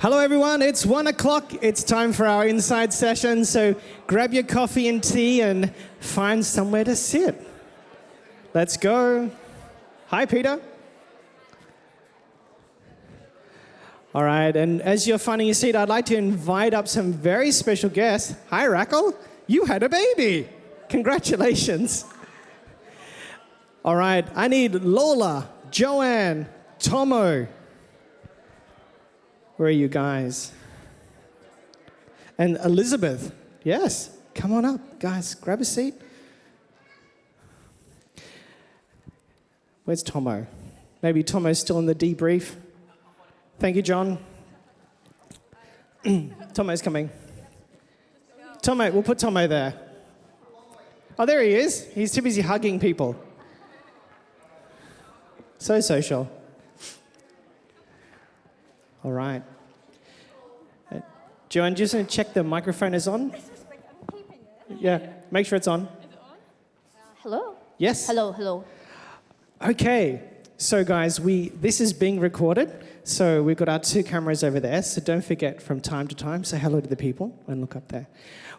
Hello everyone, it's 1 o'clock. It's time for our inside session, so grab your coffee and tea and find somewhere to sit. Let's go. Hi, Peter. All right, and as you're finding your seat, I'd like to invite up some very special guests. Hi, Raquel. You had a baby. Congratulations. All right, I need Lola, Joanne, Tomo. Where are you guys? And Elizabeth. Yes, come on up, guys. Grab a seat. Where's Tomo? Maybe Tomo's still in the debrief. Thank you, John. Tomo's coming. Tomo, we'll put Tomo there. Oh, there he is. He's too busy hugging people. So social. All right. Joanne, just want to check the microphone is on. Yeah, make sure it's on. Is it on? Hello? Yes. Hello. Okay, so guys, this is being recorded, so we've got our two cameras over there, so don't forget from time to time, say hello to the people and look up there.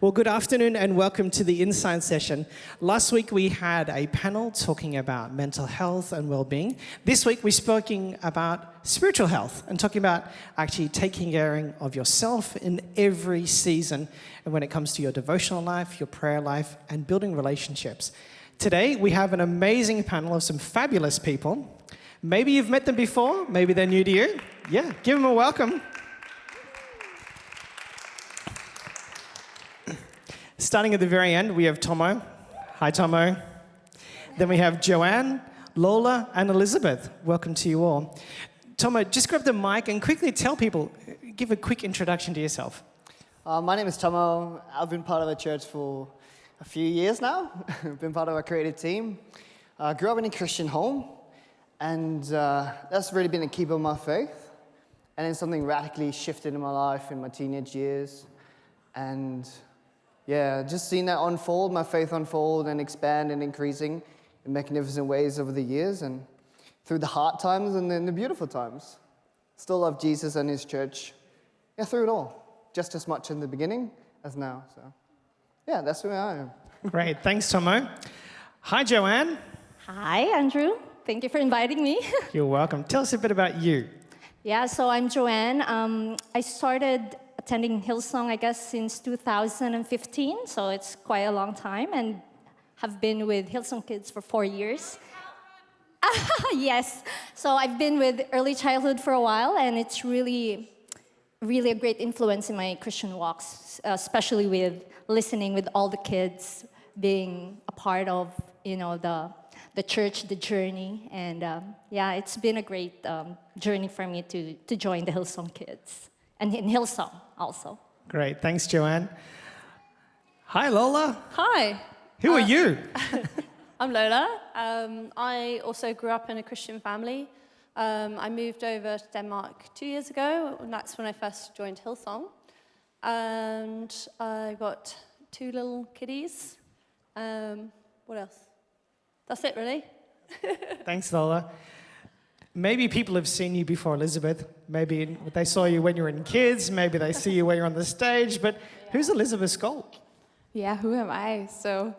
Well, good afternoon and welcome to the Inside Session. Last week we had a panel talking about mental health and well-being. This week we're speaking about spiritual health and talking about actually taking care of yourself in every season and when it comes to your devotional life, your prayer life, and building relationships. Today, we have an amazing panel of some fabulous people. Maybe you've met them before, maybe they're new to you. Yeah, give them a welcome. Starting at the very end, we have Tomo. Hi, Tomo. Then we have Joanne, Lola, and Elizabeth. Welcome to you all. Tomo, just grab the mic and quickly tell people, give a quick introduction to yourself. My name is Tomo. I've been part of a church for a few years now. I've been part of a creative team. Grew up in a Christian home, and that's really been a keeper of my faith. And then something radically shifted in my life in my teenage years. And yeah, just seeing that unfold, my faith unfold and expand and increasing in magnificent ways over the years, and through the hard times and then the beautiful times. Still love Jesus and his church. Yeah, through it all. Just as much in the beginning as now, so. Yeah, that's who I am. Great, thanks, Tomo. Hi, Joanne. Hi, Andrew. Thank you for inviting me. You're welcome. Tell us a bit about you. Yeah, so I'm Joanne. I started attending Hillsong, I guess, since 2015, so it's quite a long time, and have been with Hillsong Kids for 4 years. Yes, so I've been with early childhood for a while, and it's really a great influence in my Christian walks, especially with listening with all the kids, being a part of, the church, the journey, and yeah, it's been a great journey for me to join the Hillsong Kids, and in Hillsong also. Great, thanks, Joanne. Hi, Lola. Hi. Who are you? I'm Lola. I also grew up in a Christian family. I moved over to Denmark 2 years ago, and that's when I first joined Hillsong. And I got 2 little kiddies. What else? That's it, really. Thanks, Lola. Maybe people have seen you before, Elizabeth. Maybe they saw you when you were in kids. Maybe they see you when you're on the stage. But who's Elizabeth Skoll? Yeah, who am I? So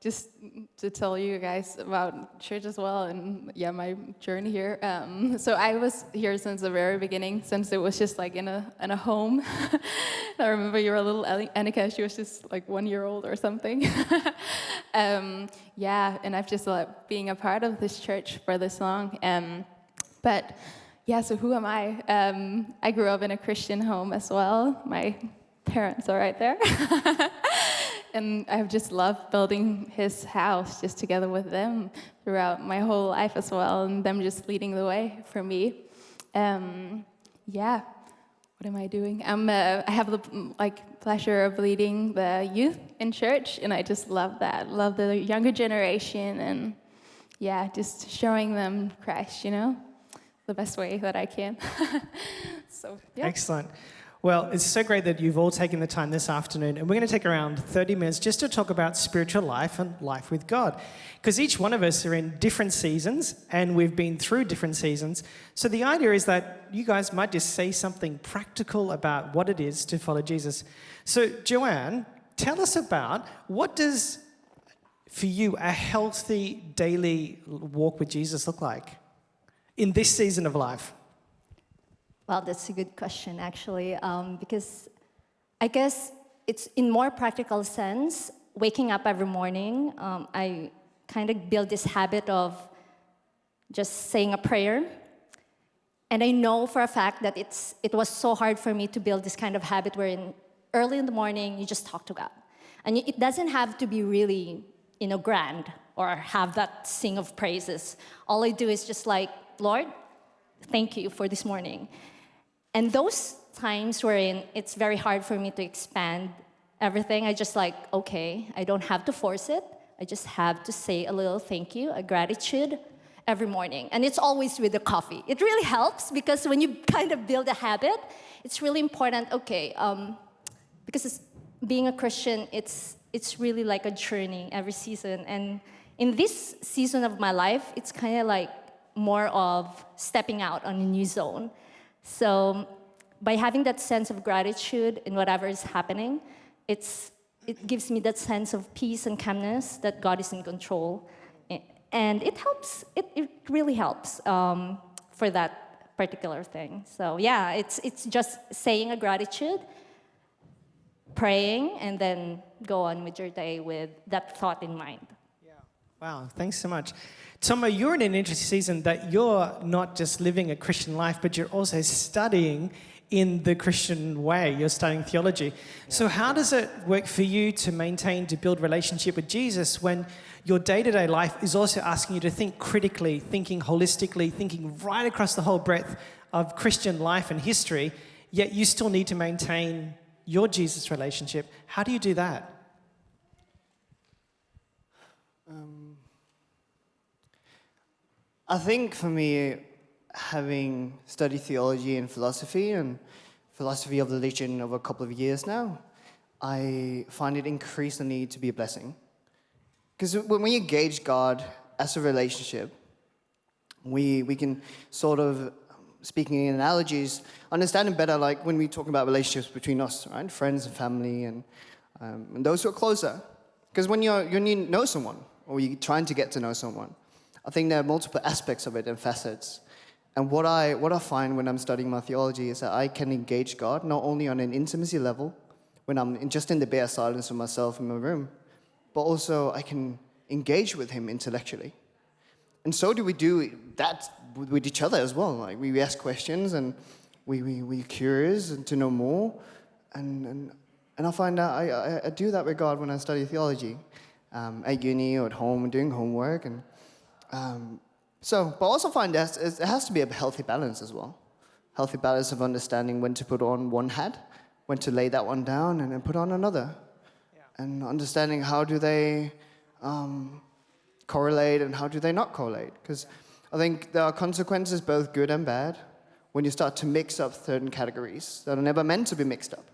just to tell you guys about church as well, and yeah, my journey here. So I was here since the very beginning, since it was just like in a home. I remember you were a little Annika. She was just like 1 year old or something. Yeah, and I've just loved being a part of this church for this long. But yeah, so who am I? I grew up in a Christian home as well. My parents are right there. And I've just loved building his house just together with them throughout my whole life as well, and them just leading the way for me. Yeah, what am I doing? I have the pleasure of leading the youth in church, and I just love that. Love the younger generation, and yeah, just showing them Christ, the best way that I can. So yeah. Excellent. Well, it's so great that you've all taken the time this afternoon, and we're going to take around 30 minutes just to talk about spiritual life and life with God. Because each one of us are in different seasons, and we've been through different seasons. So the idea is that you guys might just say something practical about what it is to follow Jesus. So, Joanne, tell us about what does, for you, a healthy daily walk with Jesus look like in this season of life? Well, that's a good question, actually, because I guess it's in more practical sense. Waking up every morning, I kind of build this habit of just saying a prayer. And I know for a fact that it was so hard for me to build this kind of habit wherein early in the morning, you just talk to God. And it doesn't have to be really, grand or have that sing of praises. All I do is just like, Lord, thank you for this morning. And those times wherein it's very hard for me to expand everything, I just like, okay, I don't have to force it. I just have to say a little thank you, a gratitude every morning. And it's always with the coffee. It really helps because when you kind of build a habit, it's really important, because being a Christian, it's really like a journey every season. And in this season of my life, it's kind of like more of stepping out on a new zone. So by having that sense of gratitude in whatever is happening, it gives me that sense of peace and calmness that God is in control. And it helps, it really helps for that particular thing. So yeah, it's just saying a gratitude, praying, and then go on with your day with that thought in mind. Wow, thanks so much. Tomo, you're in an interesting season that you're not just living a Christian life, but you're also studying in the Christian way. You're studying theology. So how does it work for you to maintain, to build relationship with Jesus when your day-to-day life is also asking you to think critically, thinking holistically, thinking right across the whole breadth of Christian life and history, yet you still need to maintain your Jesus relationship? How do you do that? I think for me, having studied theology and philosophy of religion over a couple of years now, I find it increased the need to be a blessing. Because when we engage God as a relationship, we can sort of, speaking in analogies, understand it better like when we talk about relationships between us, right? Friends and family and those who are closer. Because when you know someone, or you're trying to get to know someone, I think there are multiple aspects of it and facets. And what I find when I'm studying my theology is that I can engage God not only on an intimacy level, when I'm just in the bare silence of myself in my room, but also I can engage with Him intellectually. And so do we do that with each other as well. Like we ask questions and we're curious and to know more. And I find that I do that with God when I study theology at uni or at home doing homework. But I also find that it has to be a healthy balance as well. Healthy balance of understanding when to put on one hat, when to lay that one down and then put on another. Yeah. And understanding how do they correlate and how do they not correlate. Because I think there are consequences, both good and bad, when you start to mix up certain categories that are never meant to be mixed up.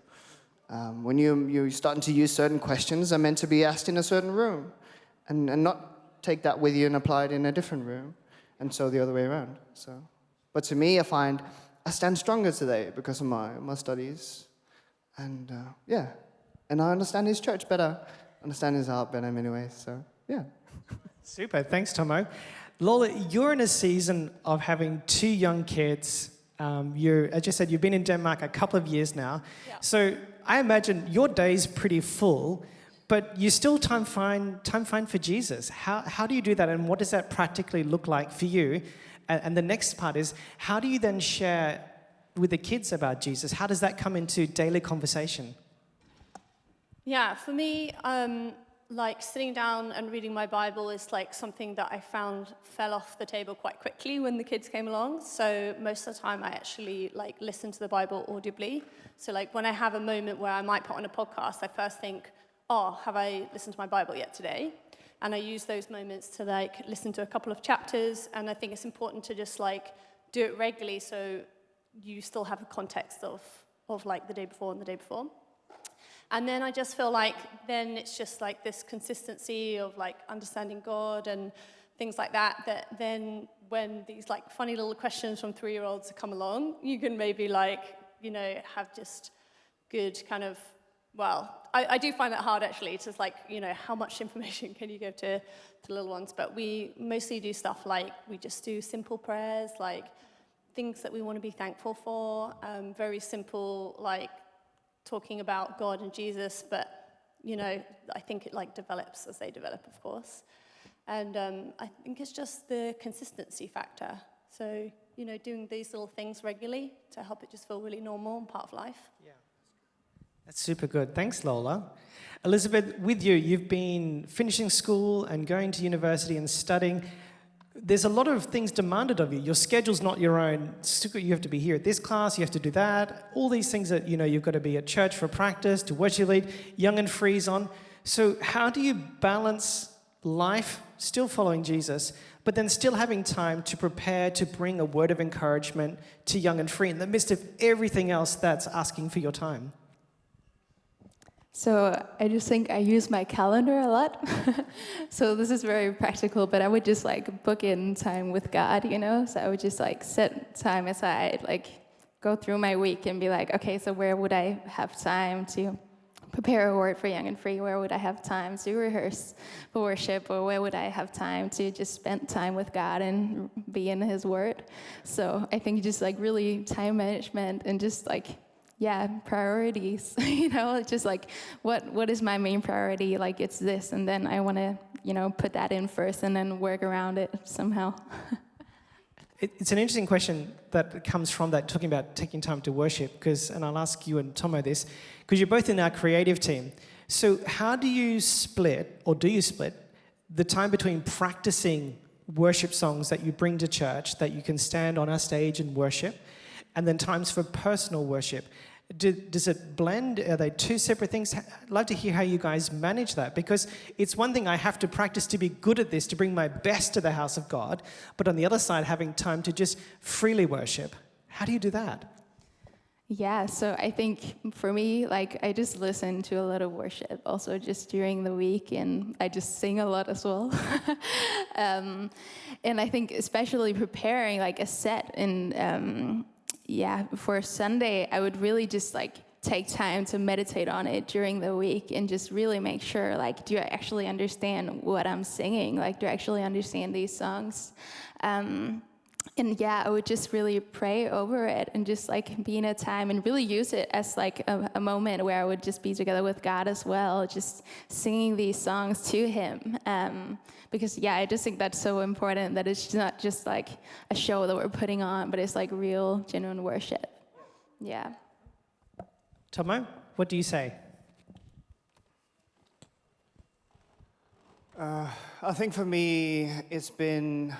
When you're starting to use certain questions that are meant to be asked in a certain room and not take that with you and apply it in a different room. And so the other way around. But to me, I find I stand stronger today because of my studies. And and I understand His church better, understand His heart better in many ways. So, yeah. Super, thanks, Tomo. Lola, you're in a season of having 2 young kids. As you said, you've been in Denmark a couple of years now. Yeah. So I imagine your day's pretty full, but you still time find for Jesus. How do you do that, and what does that practically look like for you? And the next part is, how do you then share with the kids about Jesus? How does that come into daily conversation? Yeah, for me, like sitting down and reading my Bible is like something that I found fell off the table quite quickly when the kids came along. So most of the time I actually like listen to the Bible audibly. So like when I have a moment where I might put on a podcast, I first think, oh, have I listened to my Bible yet today? And I use those moments to like listen to a couple of chapters. And I think it's important to just like do it regularly so you still have a context of of like the day before and the day before. And then I just feel like then it's just like this consistency of like understanding God and things like that, that then when these like funny little questions from 3-year-olds come along, you can maybe like, you know, have just good kind of, well, I do find that hard actually. It's just like, you know, how much information can you give to little ones? But we mostly do stuff like, we just do simple prayers, like things that we want to be thankful for, very simple, like talking about God and Jesus, but, you know, I think it like develops as they develop, of course. And I think it's just the consistency factor. So, you know, doing these little things regularly to help it just feel really normal and part of life. Yeah. That's super good. Thanks, Lola. Elizabeth, with you, you've been finishing school and going to university and studying. There's a lot of things demanded of you. Your schedule's not your own. You have to be here at this class, you have to do that. All these things that, you know, you've got to be at church for practice, to worship lead, Young and Free's on. So how do you balance life, still following Jesus, but then still having time to prepare to bring a word of encouragement to Young and Free in the midst of everything else that's asking for your time? So I just think I use my calendar a lot. So this is very practical, but I would just like book in time with God, you know? So I would just like set time aside, like go through my week and be like, okay, so where would I have time to prepare a word for Young and Free? Where would I have time to rehearse for worship? Or where would I have time to just spend time with God and be in His Word? So I think just like really time management and just like, yeah, priorities, you know, just like what is my main priority? Like it's this, and then I want to, you know, put that in first and then work around it somehow. It's an interesting question that comes from that, talking about taking time to worship, because, and I'll ask you and Tomo this, because you're both in our creative team. So how do you split, or do you split, the time between practicing worship songs that you bring to church, that you can stand on our stage and worship, and then times for personal worship? Does it blend? Are they two separate things? I'd love to hear how you guys manage that, because it's one thing I have to practice to be good at this, to bring my best to the house of God, but on the other side, having time to just freely worship. How do you do that? Yeah, so I think for me, like I just listen to a lot of worship also just during the week, and I just sing a lot as well. And I think especially preparing like a set in for Sunday, I would really just like take time to meditate on it during the week and just really make sure, like, do I actually understand what I'm singing? Like, do I actually understand these songs? And yeah, I would just really pray over it and just like be in a time and really use it as like a moment where I would just be together with God as well, just singing these songs to Him. Because yeah, I just think that's so important, that it's not just like a show that we're putting on, but it's like real, genuine worship. Yeah. Tomo, what do you say? I think for me, it's been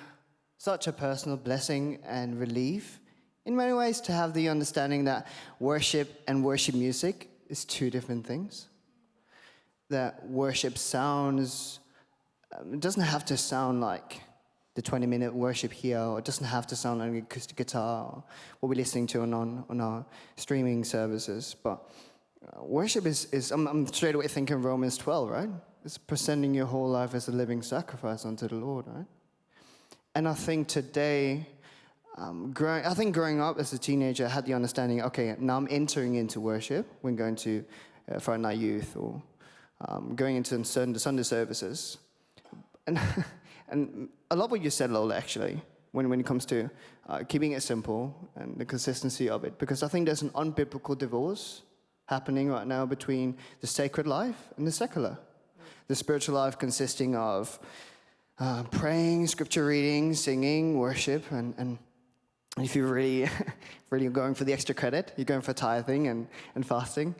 such a personal blessing and relief in many ways to have the understanding that worship and worship music is two different things. That worship sounds, it doesn't have to sound like the 20-minute worship here, or it doesn't have to sound like an acoustic guitar, or what we're listening to on our streaming services. But worship is I'm straight away thinking Romans 12, right? It's presenting your whole life as a living sacrifice unto the Lord, right? And I think today, growing up as a teenager, I had the understanding, okay, now I'm entering into worship when going to Friday Night Youth, or going into the Sunday services. And I love what you said, Lola, actually, when it comes to keeping it simple and the consistency of it, because I think there's an unbiblical divorce happening right now between the sacred life and the secular. The spiritual life consisting of praying, scripture reading, singing, worship, and if you're really going for the extra credit, you're going for tithing and fasting.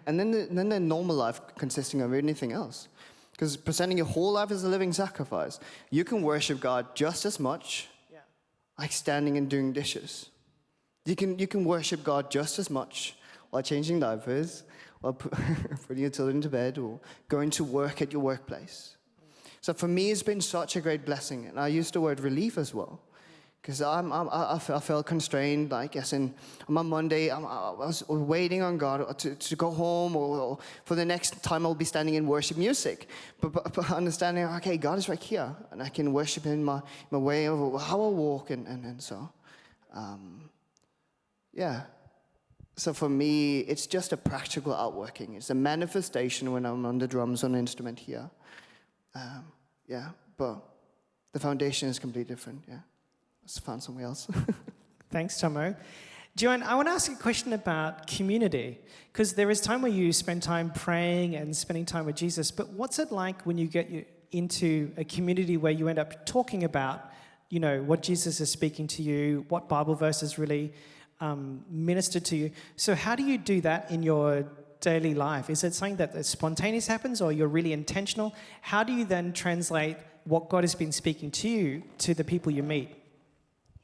And then the normal life consisting of anything else. Because presenting your whole life as a living sacrifice, you can worship God just as much like standing and doing dishes. You can worship God just as much while changing diapers, while putting your children to bed, or going to work at your workplace. So for me, it's been such a great blessing. And I use the word relief as well. Because I felt constrained, like, yes, and on my Monday, I was waiting on God to go home or for the next time I'll be standing in worship music. But understanding, okay, God is right here, and I can worship Him in my way of how I walk, and so, yeah. So for me, it's just a practical outworking. It's a manifestation when I'm on the drums on an instrument here. Yeah, but the foundation is completely different, yeah. Let's find somewhere else. Thanks, Tomo. Joanne, I want to ask you a question about community, because there is time where you spend time praying and spending time with Jesus, but what's it like when you get into a community where you end up talking about, you know, what Jesus is speaking to you, what Bible verses really ministered to you? So how do you do that in your daily life? Is it something that spontaneous happens, or you're really intentional? How do you then translate what God has been speaking to you to the people you meet?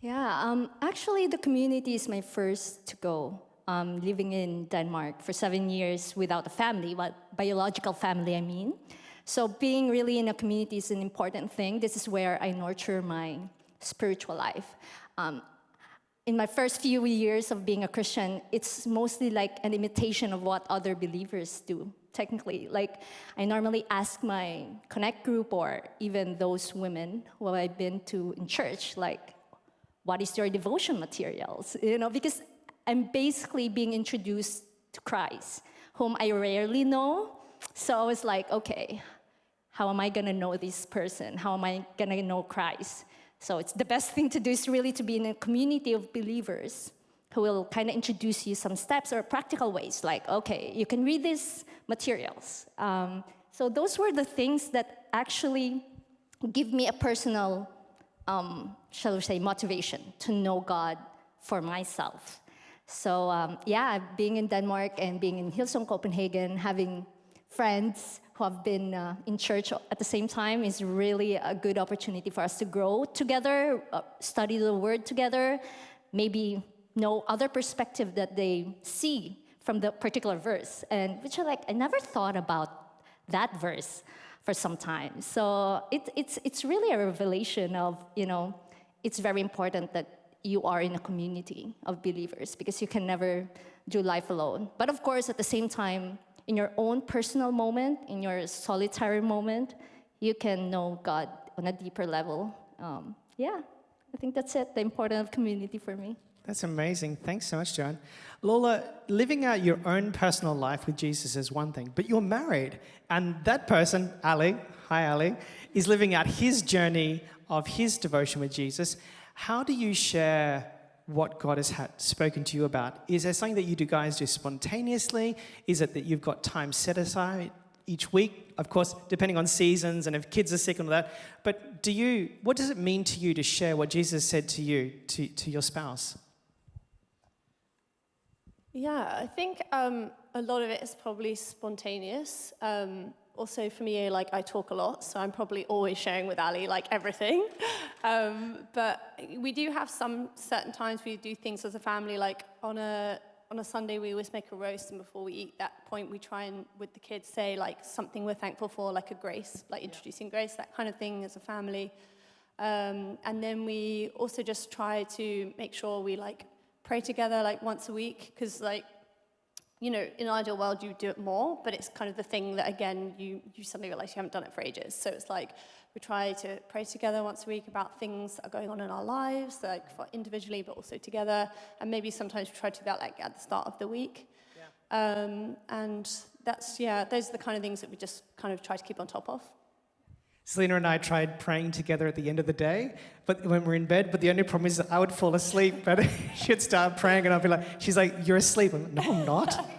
Yeah, actually, the community is my first to go. Living in Denmark for 7 years without a family, well, biological family, I mean. So being really in a community is an important thing. This is where I nurture my spiritual life. In my first few years of being a Christian, it's mostly like an imitation of what other believers do, technically. Like, I normally ask my Connect group or even those women who I've been to in church, like, what is your devotion materials? You know, because I'm basically being introduced to Christ, whom I rarely know. So I was like, okay, how am I gonna know this person? How am I gonna know Christ? So it's the best thing to do is really to be in a community of believers who will kind of introduce you some steps or practical ways, like, okay, you can read these materials. So those were the things that actually give me a personal shall we say, motivation to know God for myself. So yeah, being in Denmark and being in Hillsong Copenhagen, having friends who have been in church at the same time is really a good opportunity for us to grow together, study the Word together, maybe know other perspective that they see from the particular verse, and which are like, I never thought about that verse for some time. So it's really a revelation of, you know, it's very important that you are in a community of believers because you can never do life alone. But of course, at the same time, in your own personal moment, in your solitary moment, you can know God on a deeper level. Yeah, I think that's it, the importance of community for me. That's amazing. Thanks so much, Joanne. Lola, living out your own personal life with Jesus is one thing, but you're married, and that person, Ali, hi Ali, is living out his journey of his devotion with Jesus. How do you share what God has spoken to you about? Is there something that you guys do spontaneously? Is it that you've got time set aside each week? Of course, depending on seasons and if kids are sick and all that. But what does it mean to you to share what Jesus said to you, to your spouse? Yeah, I think a lot of it is probably spontaneous. Also for me, like, I talk a lot, so I'm probably always sharing with Ali, like, everything. But we do have some certain times we do things as a family, like on a Sunday we always make a roast, and before we eat that point we try and, with the kids, say like something we're thankful for, like a grace, like introducing grace, that kind of thing as a family. And then we also just try to make sure we like pray together like once a week, because like, you know, in an ideal world, you do it more, but it's kind of the thing that, again, you suddenly realize you haven't done it for ages. So it's like we try to pray together once a week about things that are going on in our lives, like for individually, but also together. And maybe sometimes we try to do that like at the start of the week. Yeah. And that's, yeah, those are the kind of things that we just kind of try to keep on top of. Selena and I tried praying together at the end of the day, but when we're in bed, but the only problem is that I would fall asleep, but she'd start praying and I'd be like, she's like, you're asleep. I'm like, no, I'm not.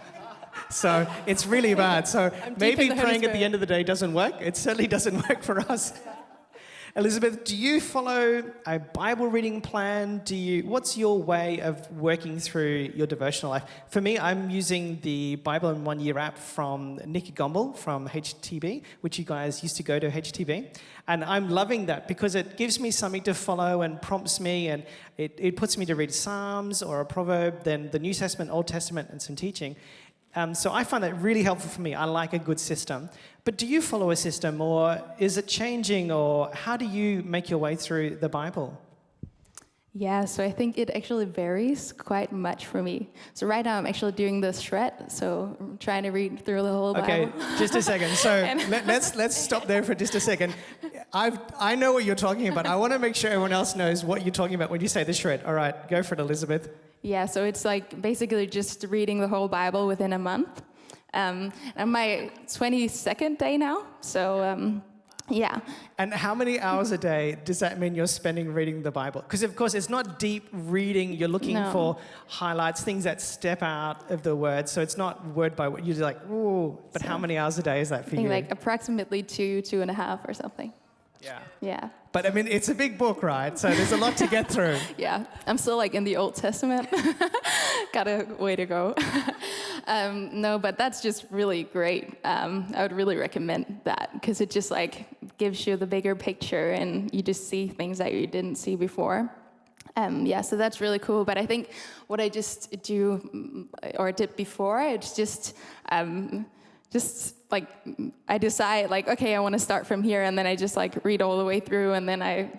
So it's really bad. So maybe praying at the end of the day doesn't work. It certainly doesn't work for us. Elizabeth, do you follow a Bible reading plan? What's your way of working through your devotional life? For me, I'm using the Bible in 1 Year app from Nicky Gumbel from HTB, which you guys used to go to HTB. And I'm loving that because it gives me something to follow and prompts me, and it puts me to read Psalms or a proverb, then the New Testament, Old Testament, and some teaching. So I find that really helpful for me. I like a good system. But do you follow a system, or is it changing, or how do you make your way through the Bible? Yeah, so I think it actually varies quite much for me. So right now I'm actually doing the shred, so I'm trying to read through the whole Okay, Bible. just a second. So let's stop there for just a second. I know what you're talking about. I want to make sure everyone else knows what you're talking about when you say the shred. All right, go for it, Elizabeth. Yeah, so it's like basically just reading the whole Bible within a month. I'm my 22nd day now, so yeah. And how many hours a day does that mean you're spending reading the Bible? Because of course it's not deep reading. You're looking No. for highlights, things that step out of the word. So it's not word by word. You're like, ooh. But how many hours a day is that for I think you? like approximately 2.5 or something. Yeah. Yeah. But I mean, it's a big book, right? So there's a lot to get through. Yeah, I'm still like in the Old Testament. Got a way to go. No, but that's just really great. I would really recommend that because it just like gives you the bigger picture and you just see things that you didn't see before. Yeah, so that's really cool. But I think what I just do or did before, it's just like I decide like, okay, I want to start from here, and then I just like read all the way through, and then I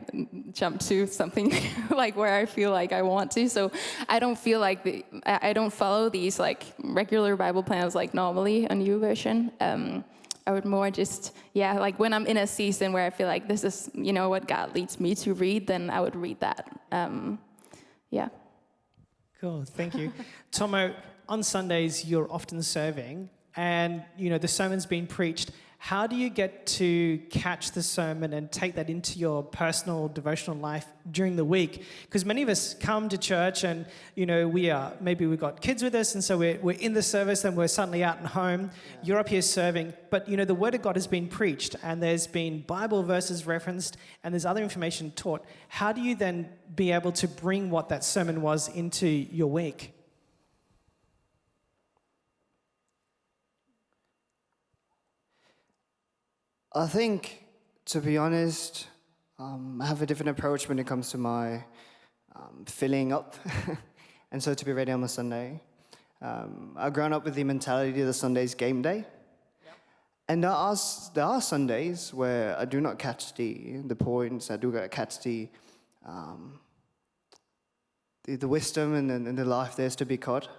jump to something like where I feel like I want to. So I don't feel like I don't follow these like regular Bible plans like normally a new version. I would more just, yeah, like when I'm in a season where I feel like this is, what God leads me to read, then I would read that. Yeah. Cool, thank you. Tomo, on Sundays, you're often serving, and, the sermon's been preached. How do you get to catch the sermon and take that into your personal devotional life during the week? Because many of us come to church and, maybe we've got kids with us, and so we're in the service and we're suddenly out and home. Yeah. You're up here serving, but, the Word of God has been preached and there's been Bible verses referenced and there's other information taught. How do you then be able to bring what that sermon was into your week? I think, to be honest, I have a different approach when it comes to my filling up, and so to be ready on a Sunday. I've grown up with the mentality that Sunday's game day, and there are Sundays where I do not catch the points. I do not catch the wisdom and the life there's to be caught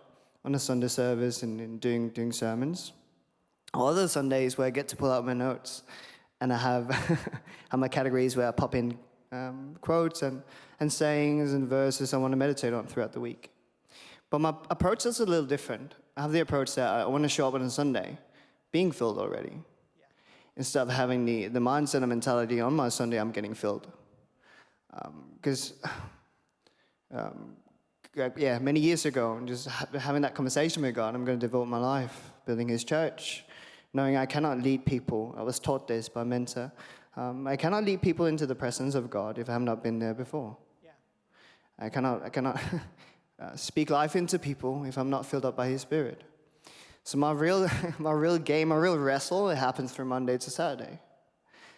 on a Sunday service and in doing sermons. Other Sundays where I get to pull out my notes and I have my categories where I pop in quotes and sayings and verses I want to meditate on throughout the week. But my approach is a little different. I have the approach that I want to show up on a Sunday being filled already. Yeah. Instead of having the mindset and mentality on my Sunday, I'm getting filled. Because many years ago, just having that conversation with God, I'm going to devote my life building His church, knowing I cannot lead people. I was taught this by a mentor. I cannot lead people into the presence of God if I have not been there before. Yeah. I cannot speak life into people if I'm not filled up by His Spirit. So my real wrestle, it happens from Monday to Saturday.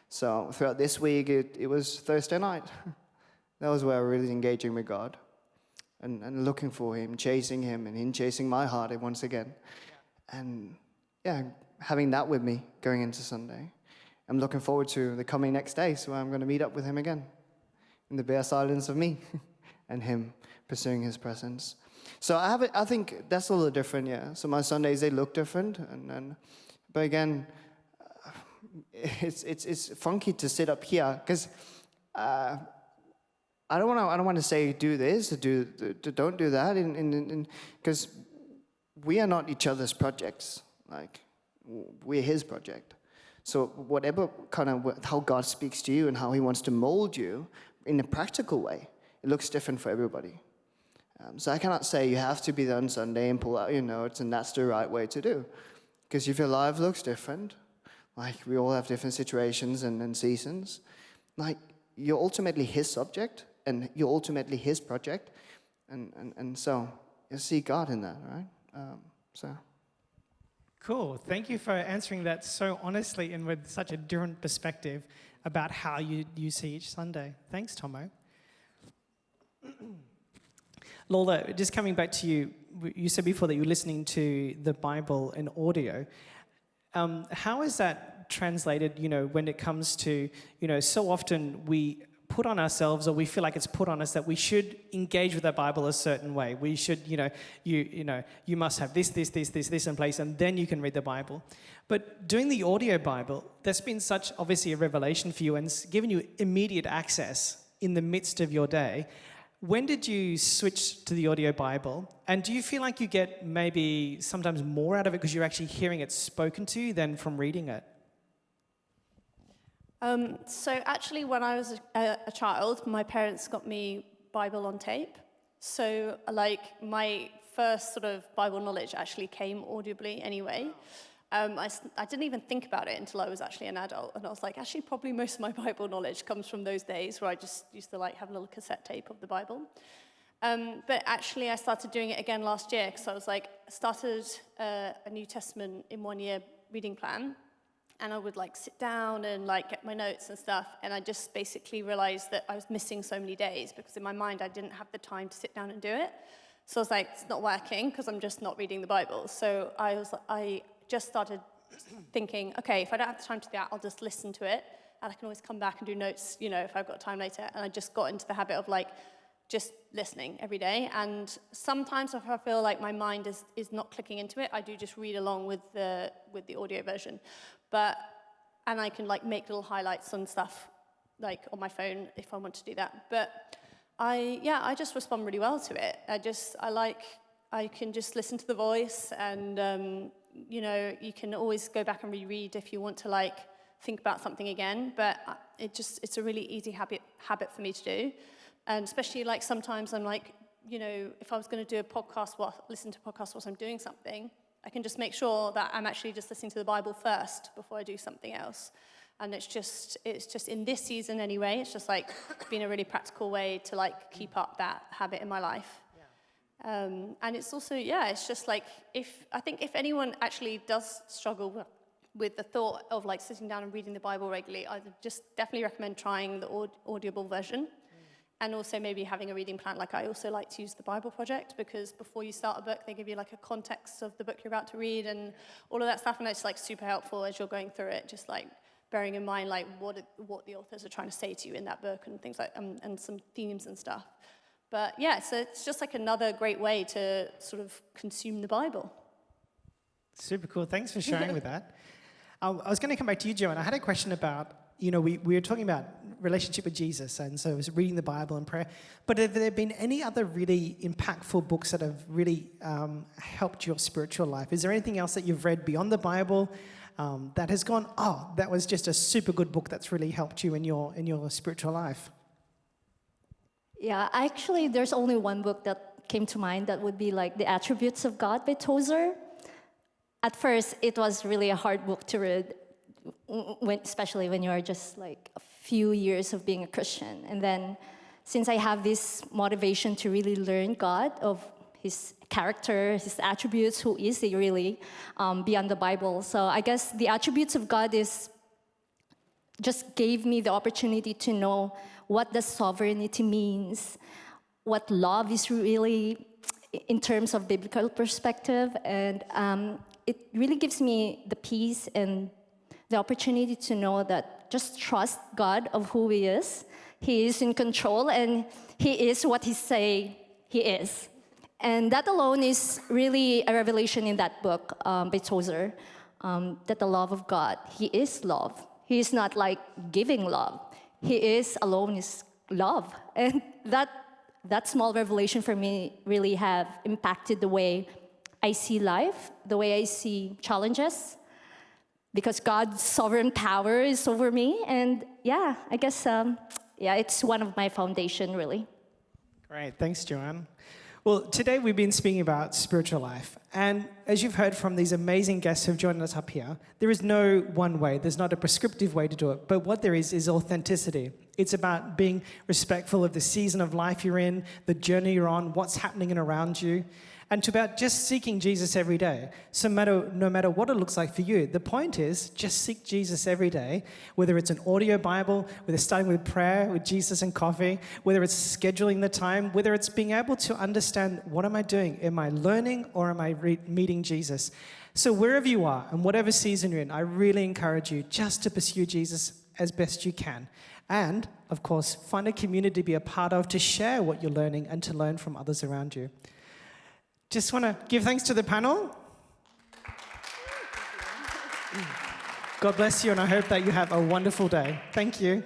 So throughout this week, it was Thursday night. That was where I was really engaging with God and looking for Him, chasing Him, and Him chasing my heart once again. Yeah. And having that with me going into Sunday. I'm looking forward to the coming next day, so I'm going to meet up with Him again in the bare silence of me and Him pursuing His presence. So I think that's a little different, yeah. So my Sundays, they look different, but again, it's funky to sit up here because I don't want to say do this, don't do that, because we are not each other's projects. Like, we're His project. So whatever kind of how God speaks to you and how He wants to mold you in a practical way, it looks different for everybody. So I cannot say you have to be there on Sunday and pull out your notes and that's the right way to do. Because if your life looks different, like we all have different situations and seasons, like you're ultimately His subject and you're ultimately His project. And so you see God in that, right? Cool. Thank you for answering that so honestly and with such a different perspective about how you see each Sunday. Thanks, Tomo. Lola, just coming back to you, you said before that you were listening to the Bible in audio. How is that translated, when it comes to, so often we put on ourselves, or we feel like it's put on us, that we should engage with the Bible a certain way. We should, you must have this in place, and then you can read the Bible. But doing the audio Bible, that's been such obviously a revelation for you, and it's given you immediate access in the midst of your day. When did you switch to the audio Bible? And do you feel like you get maybe sometimes more out of it because you're actually hearing it spoken to you than from reading it? So actually, when I was a child, my parents got me Bible on tape. So like my first sort of Bible knowledge actually came audibly anyway. I didn't even think about it until I was actually an adult, and I was like, actually, probably most of my Bible knowledge comes from those days where I just used to like have a little cassette tape of the Bible. But actually, I started doing it again last year because I was like, started a New Testament in 1 year reading plan, and I would like sit down and like get my notes and stuff, and I just basically realized that I was missing so many days because in my mind I didn't have the time to sit down and do it. So I was like, it's not working because I'm just not reading the Bible. So I just started thinking, okay, if I don't have the time to do that, I'll just listen to it, and I can always come back and do notes, if I've got time later. And I just got into the habit of like just listening every day. And sometimes if I feel like my mind is not clicking into it, I do just read along with the audio version. And I can like make little highlights and stuff like on my phone if I want to do that. But I just respond really well to it. I can just listen to the voice, and you can always go back and reread if you want to like think about something again. But it's a really easy habit for me to do. And especially like sometimes I'm like, if I was going to do a podcast, listen to a podcast whilst I'm doing something, I can just make sure that I'm actually just listening to the Bible first before I do something else. And it's just in this season anyway, it's just like been a really practical way to like keep up that habit in my life. And it's also, it's just like, I think if anyone actually does struggle with the thought of like sitting down and reading the Bible regularly, I would just definitely recommend trying the audible version. And also maybe having a reading plan. Like I also like to use the Bible Project, because before you start a book, they give you like a context of the book you're about to read and all of that stuff. And it's like super helpful as you're going through it, just like bearing in mind like what the authors are trying to say to you in that book and things like, and some themes and stuff. But so it's just like another great way to sort of consume the Bible. Super cool. Thanks for sharing with that. I was going to come back to you, Joanne. I had a question about, we were talking about relationship with Jesus, and so it was reading the Bible and prayer. But have there been any other really impactful books that have really helped your spiritual life? Is there anything else that you've read beyond the Bible that has gone, that was just a super good book that's really helped you in your spiritual life? Yeah, actually, there's only one book that came to mind that would be like The Attributes of God by Tozer. At first, it was really a hard book to read, especially when you're just like a few years of being a Christian. And then since I have this motivation to really learn God, of his character, his attributes, who is he really, beyond the Bible. So I guess The Attributes of God just gave me the opportunity to know what the sovereignty means, what love is really in terms of biblical perspective. And it really gives me the peace and the opportunity to know that just trust God of who he is. He is in control, and he is what he say he is. And that alone is really a revelation in that book by Tozer, that the love of God, he is love. He is not like giving love. He is alone is love. And that small revelation for me really have impacted the way I see life, the way I see challenges, because God's sovereign power is over me. And I guess, it's one of my foundation, really. Great. Thanks, Joanne. Well, today we've been speaking about spiritual life. And as you've heard from these amazing guests who've joined us up here, there is no one way. There's not a prescriptive way to do it. But what there is authenticity. It's about being respectful of the season of life you're in, the journey you're on, what's happening around you, and it's about just seeking Jesus every day. So no matter what it looks like for you, the point is just seek Jesus every day, whether it's an audio Bible, whether it's starting with prayer, with Jesus and coffee, whether it's scheduling the time, whether it's being able to understand, what am I doing? Am I learning, or am I meeting Jesus? So wherever you are and whatever season you're in, I really encourage you just to pursue Jesus as best you can. And, of course, find a community to be a part of, to share what you're learning and to learn from others around you. Just want to give thanks to the panel. God bless you, and I hope that you have a wonderful day. Thank you.